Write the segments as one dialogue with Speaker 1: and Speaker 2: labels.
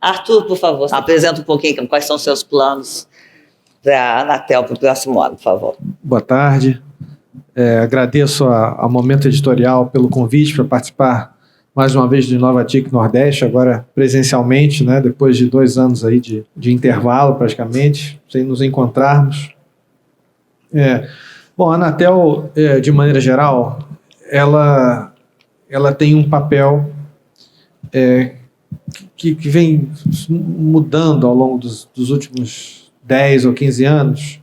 Speaker 1: Arthur, por favor, apresenta um pouquinho quais são os seus planos para a Anatel para o próximo ano, por favor.
Speaker 2: Boa tarde. Agradeço a Momento Editorial pelo convite para participar mais uma vez do Inovatic Nordeste, agora presencialmente, né, depois de 2 anos aí de intervalo praticamente, sem nos encontrarmos. Bom, a Anatel, de maneira geral, ela tem um papel que vem mudando ao longo dos últimos 10 ou 15 anos,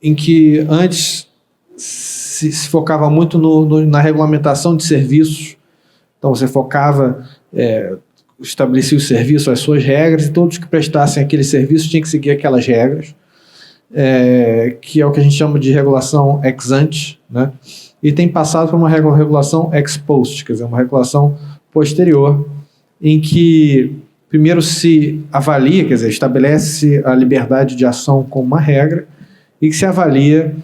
Speaker 2: em que antes se focava muito na regulamentação de serviços. Então você focava, estabelecia o serviço, as suas regras, e todos que prestassem aquele serviço tinham que seguir aquelas regras, que é o que a gente chama de regulação ex ante, né? E tem passado por uma regulação ex post, quer dizer, uma regulação posterior, em que primeiro se avalia, quer dizer, estabelece a liberdade de ação como uma regra, e que se avalia,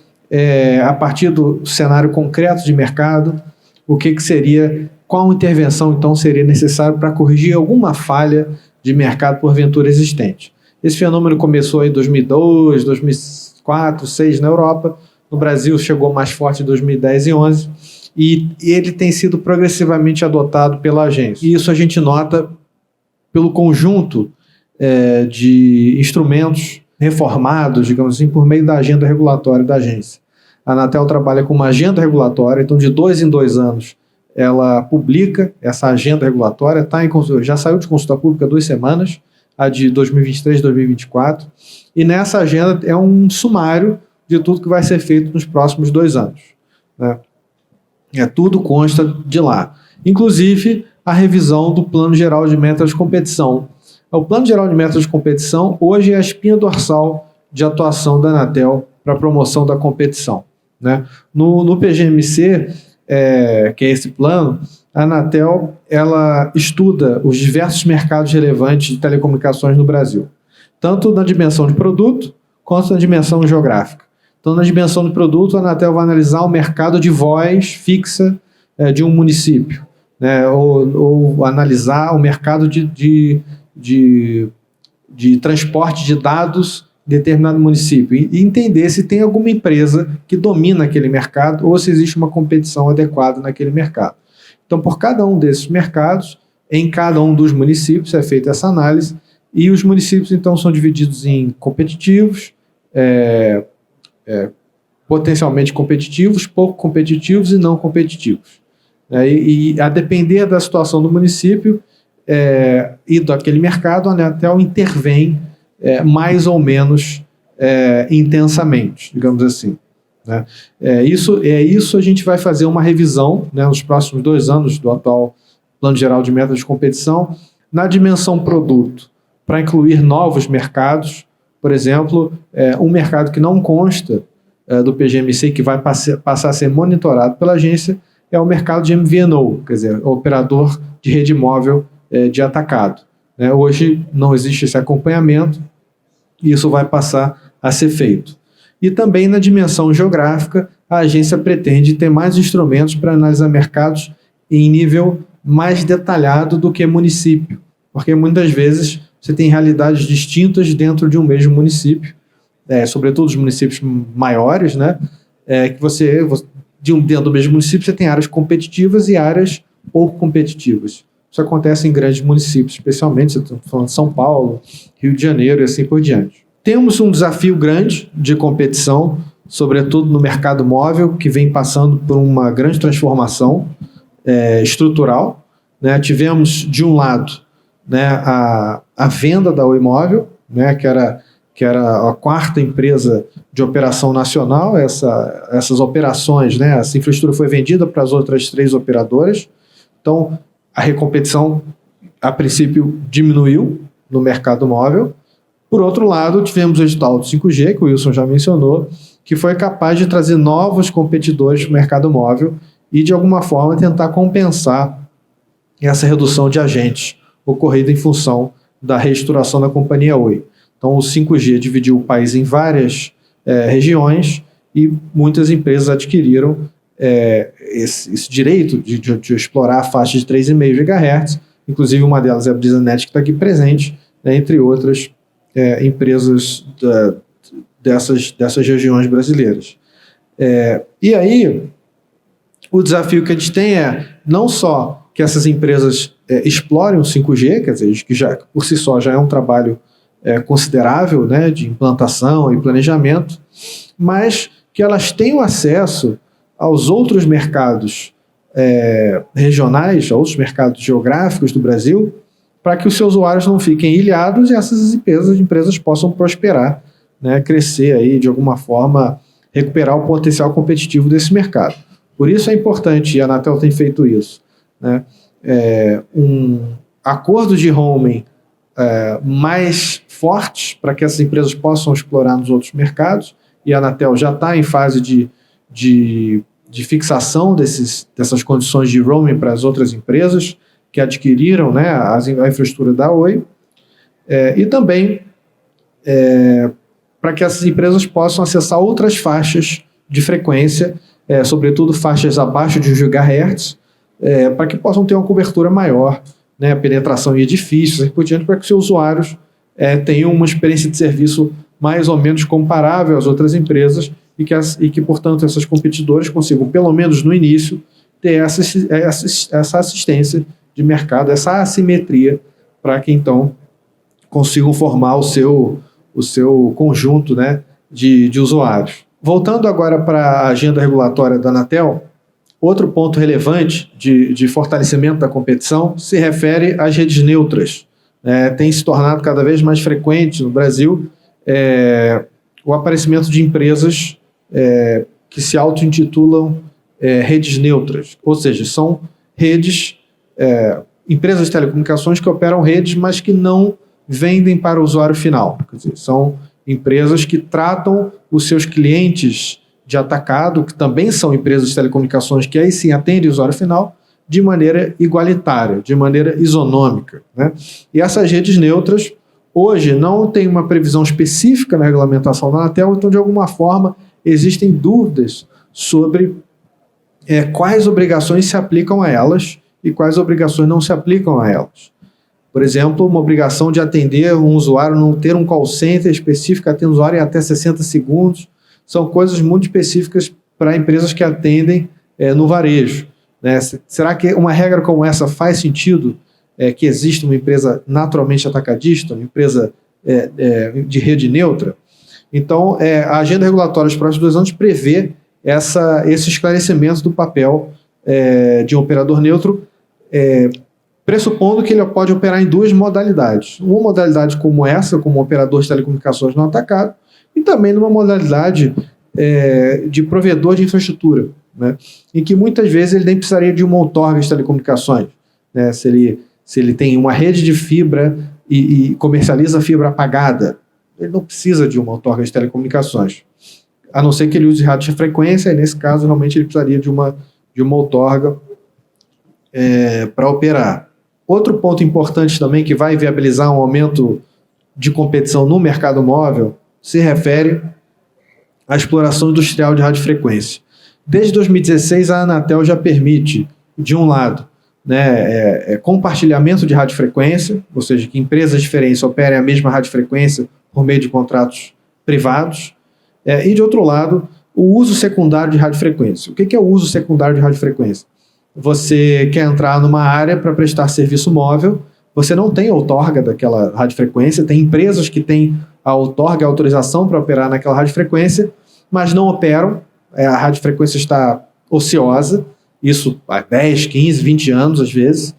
Speaker 2: a partir do cenário concreto de mercado, o que seria, qual intervenção então seria necessário para corrigir alguma falha de mercado porventura existente. Esse fenômeno começou em 2002, 2004, 2006 na Europa. No Brasil chegou mais forte em 2010 e 2011, e ele tem sido progressivamente adotado pela agência. E isso a gente nota pelo conjunto de instrumentos reformados, digamos assim, por meio da agenda regulatória da agência. A Anatel trabalha com uma agenda regulatória, então de 2 em 2 anos ela publica essa agenda regulatória, já saiu de consulta pública há 2 semanas, a de 2023 e 2024, e nessa agenda é um sumário de tudo que vai ser feito nos próximos 2 anos, né? Tudo consta de lá. Inclusive, a revisão do Plano Geral de Metas de Competição. O Plano Geral de Metas de Competição hoje é a espinha dorsal de atuação da Anatel para a promoção da competição, né? No PGMC, que é esse plano, a Anatel ela estuda os diversos mercados relevantes de telecomunicações no Brasil, tanto na dimensão de produto quanto na dimensão geográfica. Então, na dimensão de produto, a Anatel vai analisar o mercado de voz fixa de um município, né? Ou analisar o mercado de transporte de dados em determinado município e entender se tem alguma empresa que domina aquele mercado ou se existe uma competição adequada naquele mercado. Então, por cada um desses mercados, em cada um dos municípios é feita essa análise, e os municípios, então, são divididos em competitivos, potencialmente competitivos, pouco competitivos e não competitivos. E a depender da situação do município e daquele mercado, a Anatel intervém mais ou menos intensamente, digamos assim, né? Isso a gente vai fazer uma revisão, né, nos próximos 2 anos do atual Plano Geral de Metas de Competição, na dimensão produto, para incluir novos mercados. Por exemplo, um mercado que não consta do PGMC, que vai passar a ser monitorado pela agência, é o mercado de MVNO, quer dizer, operador de rede móvel de atacado, né? Hoje não existe esse acompanhamento e isso vai passar a ser feito. E também na dimensão geográfica, a agência pretende ter mais instrumentos para analisar mercados em nível mais detalhado do que município, porque muitas vezes você tem realidades distintas dentro de um mesmo município, sobretudo os municípios maiores, né? Dentro do mesmo município você tem áreas competitivas e áreas pouco competitivas. Isso acontece em grandes municípios, especialmente, você está falando de São Paulo, Rio de Janeiro e assim por diante. Temos um desafio grande de competição, sobretudo no mercado móvel, que vem passando por uma grande transformação estrutural, né? Tivemos, de um lado, né, a venda da Oi Móvel, né, que era a 4ª empresa de operação nacional. Essas operações, né, essa infraestrutura foi vendida para as outras 3 operadoras. Então, a recompetição, a princípio, diminuiu no mercado móvel. Por outro lado, tivemos o edital do 5G, que o Wilson já mencionou, que foi capaz de trazer novos competidores para o mercado móvel e, de alguma forma, tentar compensar essa redução de agentes ocorrida em função da reestruturação da companhia Oi. Então, o 5G dividiu o país em várias regiões e muitas empresas adquiriram esse direito de explorar a faixa de 3,5 GHz inclusive uma delas é a BrisaNet, que está aqui presente, né, entre outras empresas dessas regiões brasileiras. E aí, o desafio que a gente tem é não só que essas empresas explorem o 5G, quer dizer, que já por si só já é um trabalho considerável, né, de implantação e planejamento, mas que elas tenham acesso aos outros mercados regionais, aos outros mercados geográficos do Brasil, para que os seus usuários não fiquem ilhados e essas empresas possam prosperar, né, crescer aí de alguma forma, recuperar o potencial competitivo desse mercado. Por isso é importante, e a Anatel tem feito isso, né, acordos de roaming mais fortes para que essas empresas possam explorar nos outros mercados, e a Anatel já está em fase de fixação dessas condições de roaming para as outras empresas que adquiriram, né, a infraestrutura da Oi, e também para que essas empresas possam acessar outras faixas de frequência, sobretudo faixas abaixo de 1 GHz, para que possam ter uma cobertura maior, né, penetração em edifícios, e por diante, para que seus usuários tenham uma experiência de serviço mais ou menos comparável às outras empresas e que, portanto, essas competidoras consigam, pelo menos no início, ter essa assistência de mercado, essa assimetria, para que, então, consigam formar o seu conjunto, né, de usuários. Voltando agora para a agenda regulatória da Anatel, outro ponto relevante de fortalecimento da competição se refere às redes neutras. Tem se tornado cada vez mais frequente no Brasil o aparecimento de empresas que se auto-intitulam redes neutras, ou seja, são redes, empresas de telecomunicações que operam redes, mas que não vendem para o usuário final. Quer dizer, são empresas que tratam os seus clientes de atacado, que também são empresas de telecomunicações que aí sim atendem o usuário final, de maneira igualitária, de maneira isonômica, né? E essas redes neutras, hoje, não tem uma previsão específica na regulamentação da Anatel, então, de alguma forma, existem dúvidas sobre quais obrigações se aplicam a elas e quais obrigações não se aplicam a elas. Por exemplo, uma obrigação de atender um usuário, não ter um call center específico, atender um usuário em até 60 segundos, são coisas muito específicas para empresas que atendem no varejo, né? Será que uma regra como essa faz sentido que exista uma empresa naturalmente atacadista, uma empresa de rede neutra? Então, a agenda regulatória dos próximos 2 anos prevê esse esclarecimento do papel de um operador neutro, pressupondo que ele pode operar em 2 modalidades. Uma modalidade como essa, como operador de telecomunicações no atacado, e também numa modalidade de provedor de infraestrutura, né, em que muitas vezes ele nem precisaria de uma outorga de telecomunicações, né, se ele tem uma rede de fibra e comercializa fibra apagada, ele não precisa de uma outorga de telecomunicações, a não ser que ele use rádio de frequência, e nesse caso realmente ele precisaria de uma outorga para operar. Outro ponto importante também que vai viabilizar um aumento de competição no mercado móvel se refere à exploração industrial de radiofrequência. Desde 2016, a Anatel já permite, de um lado, né, compartilhamento de radiofrequência, ou seja, que empresas diferentes operem a mesma radiofrequência por meio de contratos privados, e, de outro lado, o uso secundário de radiofrequência. O que é o uso secundário de radiofrequência? Você quer entrar numa área para prestar serviço móvel, você não tem outorga daquela radiofrequência, tem empresas que têm a outorga, a autorização para operar naquela radiofrequência, mas não operam, a radiofrequência está ociosa, isso há 10, 15, 20 anos às vezes.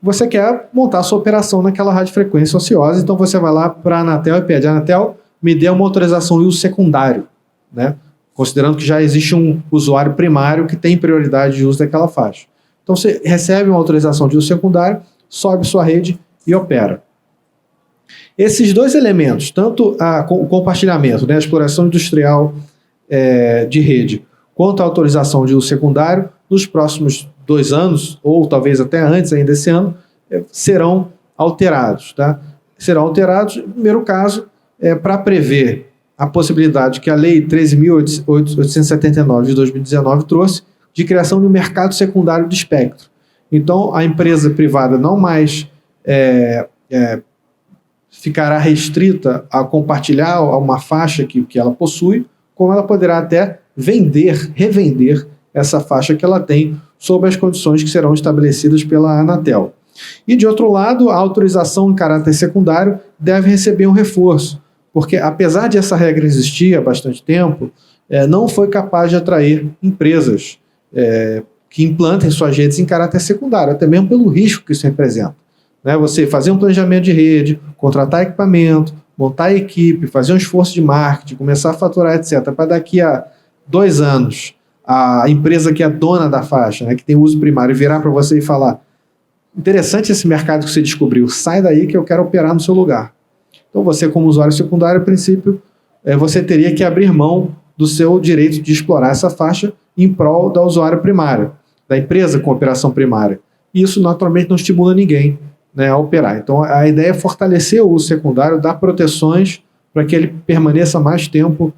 Speaker 2: Você quer montar a sua operação naquela radiofrequência ociosa, então você vai lá para a Anatel e pede: Anatel, me dê uma autorização de uso secundário, né? Considerando que já existe um usuário primário que tem prioridade de uso daquela faixa. Então você recebe uma autorização de uso secundário, sobe sua rede e opera. Esses 2 elementos, tanto o compartilhamento, né, a exploração industrial de rede, quanto a autorização de uso secundário, nos próximos 2 anos, ou talvez até antes ainda desse ano, serão alterados. Tá? Serão alterados, no primeiro caso, para prever a possibilidade que a Lei 13.879 de 2019 trouxe de criação de um mercado secundário de espectro. Então, a empresa privada não mais ficará restrita a compartilhar uma faixa que ela possui, como ela poderá até revender essa faixa que ela tem sob as condições que serão estabelecidas pela Anatel. E, de outro lado, a autorização em caráter secundário deve receber um reforço, porque, apesar de essa regra existir há bastante tempo, não foi capaz de atrair empresas que implantem suas redes em caráter secundário, até mesmo pelo risco que isso representa. Você fazer um planejamento de rede, contratar equipamento, montar equipe, fazer um esforço de marketing, começar a faturar, etc., para daqui a 2 anos a empresa que é dona da faixa, que tem uso primário, virar para você e falar: interessante esse mercado que você descobriu, sai daí que eu quero operar no seu lugar. Então você, como usuário secundário, a princípio, você teria que abrir mão do seu direito de explorar essa faixa em prol da usuário primário, da empresa com operação primária. E isso naturalmente não estimula ninguém a operar. Então a ideia é fortalecer o uso secundário, dar proteções para que ele permaneça mais tempo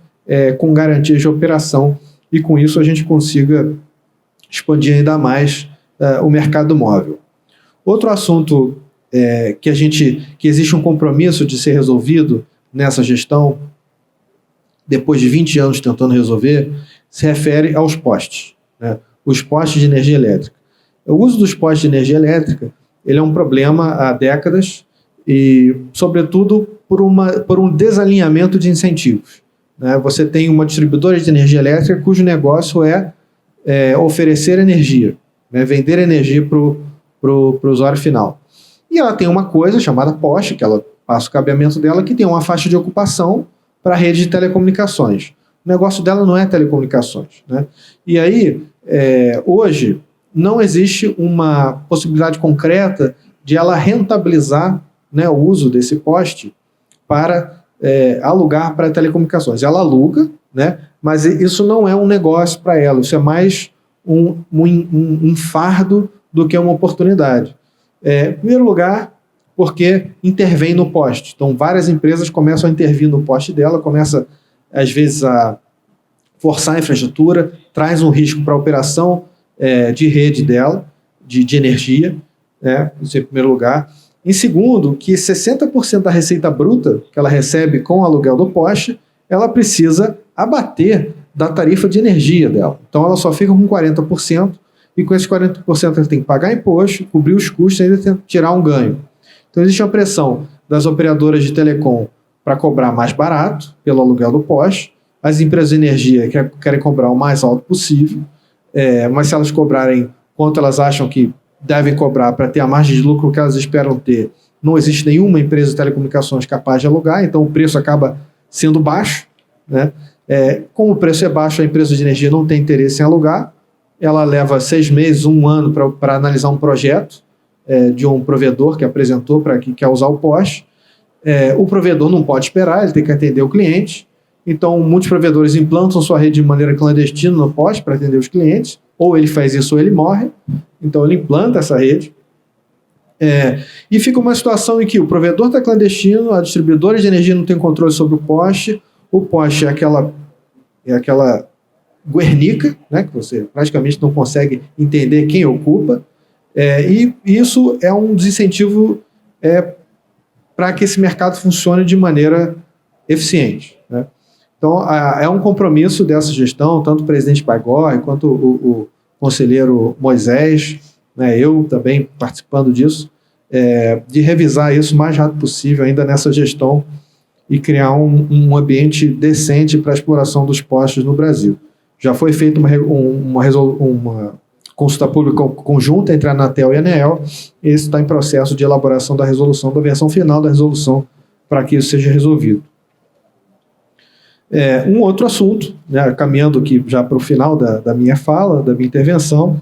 Speaker 2: com garantias de operação, e com isso a gente consiga expandir ainda mais o mercado móvel. Outro assunto que existe um compromisso de ser resolvido nessa gestão, depois de 20 anos tentando resolver, se refere aos postes, os postes de energia elétrica. O uso dos postes de energia elétrica ele é um problema há décadas e, sobretudo, por um desalinhamento de incentivos. Você tem uma distribuidora de energia elétrica cujo negócio é oferecer energia, vender energia para o usuário final. E ela tem uma coisa chamada poste, que ela passa o cabeamento dela, que tem uma faixa de ocupação para a rede de telecomunicações. O negócio dela não é telecomunicações. E aí, hoje, não existe uma possibilidade concreta de ela rentabilizar o uso desse poste para alugar para telecomunicações. Ela aluga, mas isso não é um negócio para ela, isso é mais um fardo do que uma oportunidade. Em primeiro lugar, porque intervém no poste. Então, várias empresas começam a intervir no poste dela, começa, às vezes, a forçar a infraestrutura, traz um risco para a operação de rede dela, de energia, isso em primeiro lugar. Em segundo, que 60% da receita bruta que ela recebe com o aluguel do poste, ela precisa abater da tarifa de energia dela. Então ela só fica com 40%, e com esses 40% ela tem que pagar imposto, cobrir os custos e ainda tirar um ganho. Então existe uma pressão das operadoras de telecom para cobrar mais barato pelo aluguel do poste, as empresas de energia querem cobrar o mais alto possível, mas se elas cobrarem quanto elas acham que devem cobrar para ter a margem de lucro que elas esperam ter, não existe nenhuma empresa de telecomunicações capaz de alugar, então o preço acaba sendo baixo. Como o preço é baixo, a empresa de energia não tem interesse em alugar, ela leva 6 meses, 1 ano para analisar um projeto de um provedor que apresentou para que quer usar o poste. O provedor não pode esperar, ele tem que atender o cliente. Então, muitos provedores implantam sua rede de maneira clandestina no poste para atender os clientes, ou ele faz isso ou ele morre. Então, ele implanta essa rede. E fica uma situação em que o provedor está clandestino, a distribuidora de energia não tem controle sobre o poste é aquela guernica, que você praticamente não consegue entender quem ocupa, e isso é um desincentivo para que esse mercado funcione de maneira eficiente. Então, é um compromisso dessa gestão, tanto o presidente Baigorre quanto o conselheiro Moisés, eu também participando disso, de revisar isso o mais rápido possível ainda nessa gestão e criar um ambiente decente para a exploração dos postes no Brasil. Já foi feita uma consulta pública conjunta entre a Anatel e a ANEEL, e isso está em processo de elaboração da resolução, da versão final da resolução, para que isso seja resolvido. Um outro assunto, caminhando aqui já para o final da minha fala, da minha intervenção,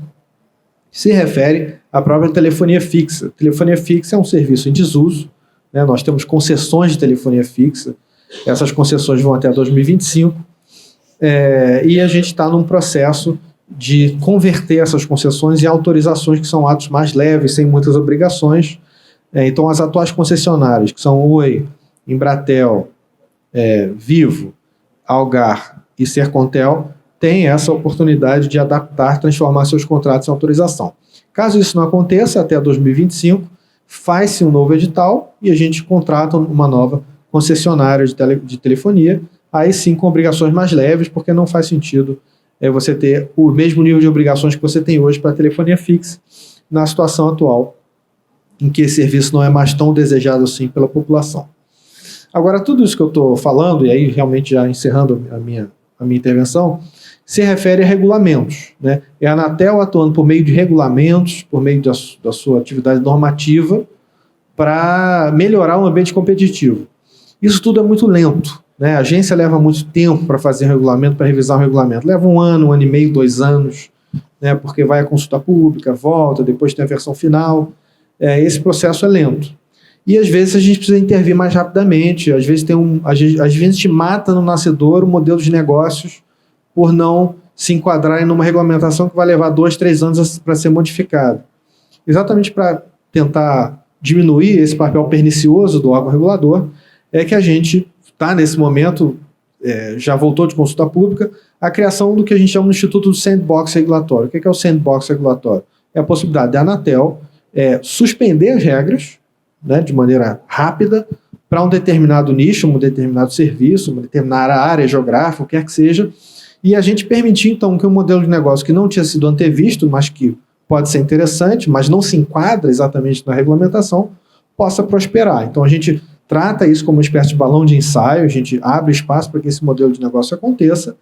Speaker 2: se refere à própria telefonia fixa. Telefonia fixa é um serviço em desuso, nós temos concessões de telefonia fixa, essas concessões vão até 2025, e a gente está num processo de converter essas concessões em autorizações que são atos mais leves, sem muitas obrigações. Então, as atuais concessionárias, que são Oi, Embratel, Vivo, Algar e Sercontel, têm essa oportunidade de adaptar, transformar seus contratos em autorização. Caso isso não aconteça, até 2025, faz-se um novo edital e a gente contrata uma nova concessionária de telefonia, aí sim com obrigações mais leves, porque não faz sentido você ter o mesmo nível de obrigações que você tem hoje para a telefonia fixa na situação atual, em que esse serviço não é mais tão desejado assim pela população. Agora, tudo isso que eu estou falando, e aí realmente já encerrando a minha intervenção, se refere a regulamentos, né? É a Anatel atuando por meio de regulamentos, por meio da sua atividade normativa, para melhorar o ambiente competitivo. Isso tudo é muito lento, né? A agência leva muito tempo para fazer um regulamento, para revisar um regulamento. Leva um ano e meio, 2 anos, né? Porque vai à consulta pública, volta, depois tem a versão final. Esse processo é lento. E às vezes a gente precisa intervir mais rapidamente, às vezes às vezes a gente mata no nascedor o modelo de negócios por não se enquadrar em uma regulamentação que vai levar 2, 3 anos para ser modificada. Exatamente para tentar diminuir esse papel pernicioso do órgão regulador, é que a gente está nesse momento, já voltou de consulta pública, a criação do que a gente chama de Instituto do Sandbox Regulatório. O que é o Sandbox Regulatório? É a possibilidade da Anatel suspender as regras, né, de maneira rápida, para um determinado nicho, um determinado serviço, uma determinada área geográfica, o que quer que seja, e a gente permitir, então, que um modelo de negócio que não tinha sido antevisto, mas que pode ser interessante, mas não se enquadra exatamente na regulamentação, possa prosperar. Então, a gente trata isso como uma espécie de balão de ensaio, a gente abre espaço para que esse modelo de negócio aconteça,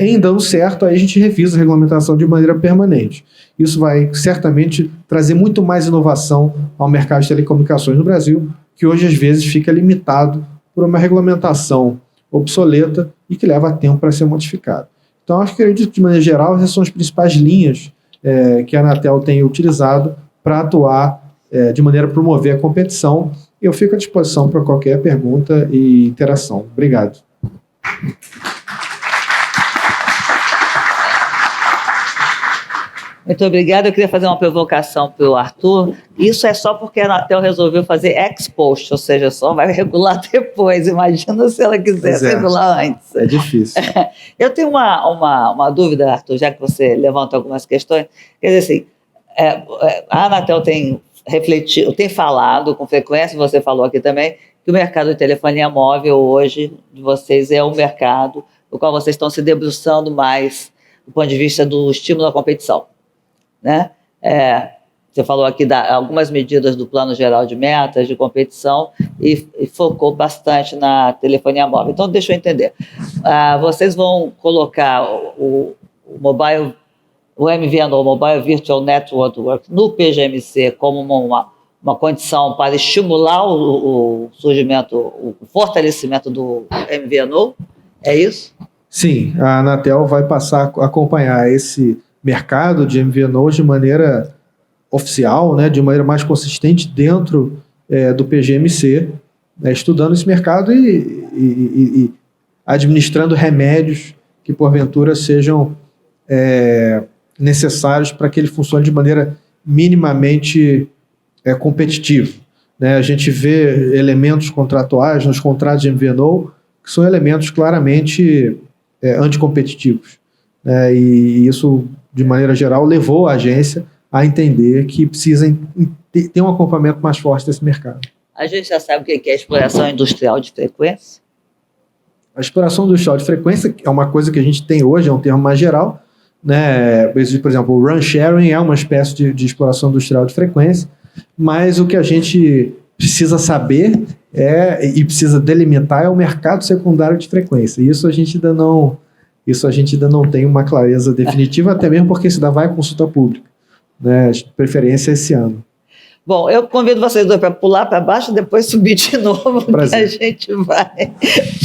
Speaker 2: em dando certo, aí a gente revisa a regulamentação de maneira permanente. Isso vai certamente trazer muito mais inovação ao mercado de telecomunicações no Brasil, que hoje às vezes fica limitado por uma regulamentação obsoleta e que leva tempo para ser modificada. Então, acho que, acredito que, de maneira geral, essas são as principais linhas que a Anatel tem utilizado para atuar de maneira a promover a competição. Eu fico à disposição para qualquer pergunta e interação. Obrigado.
Speaker 1: Muito obrigada. Eu queria fazer uma provocação para o Arthur. Isso é só porque a Anatel resolveu fazer ex post, ou seja, só vai regular depois. Imagina se ela quisesse regular antes.
Speaker 2: É difícil.
Speaker 1: Eu tenho uma dúvida, Arthur, já que você levanta algumas questões. Quer dizer assim, a Anatel tem refletido, tem falado com frequência, você falou aqui também, que o mercado de telefonia móvel hoje de vocês é um mercado no qual vocês estão se debruçando mais do ponto de vista do estímulo à competição. Né? Você falou aqui de algumas medidas do Plano Geral de Metas de competição e focou bastante na telefonia móvel. Então, deixa eu entender. Vocês vão colocar o MVNO, o Mobile Virtual Network, no PGMC como uma condição para estimular o surgimento, o fortalecimento do MVNO? É isso?
Speaker 2: Sim, a Anatel vai passar a acompanhar esse mercado de MVNO de maneira oficial, né, de maneira mais consistente dentro do PGMC, estudando esse mercado e administrando remédios que, porventura, sejam necessários para que ele funcione de maneira minimamente competitiva. Né? A gente vê elementos contratuais nos contratos de MVNO que são elementos claramente anticompetitivos. E isso, de maneira geral, levou a agência a entender que precisa ter um acompanhamento mais forte desse mercado. A
Speaker 1: gente já sabe o que é exploração industrial de frequência?
Speaker 2: A exploração industrial de frequência é uma coisa que a gente tem hoje, é um termo mais geral. Né? Por exemplo, o run sharing é uma espécie de exploração industrial de frequência, mas o que a gente precisa saber e precisa delimitar é o mercado secundário de frequência. Isso a gente ainda não tem uma clareza definitiva, até mesmo porque isso ainda vai à consulta pública, né? De preferência esse ano.
Speaker 1: Bom, eu convido vocês dois para pular para baixo e depois subir de novo, porque a gente vai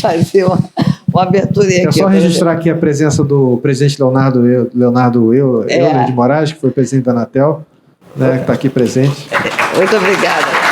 Speaker 1: fazer uma abertura aqui.
Speaker 2: É só registrar aqui a presença do presidente Leonardo Euler de Moraes, que foi presidente da Anatel, né, que está aqui presente.
Speaker 1: Muito obrigada.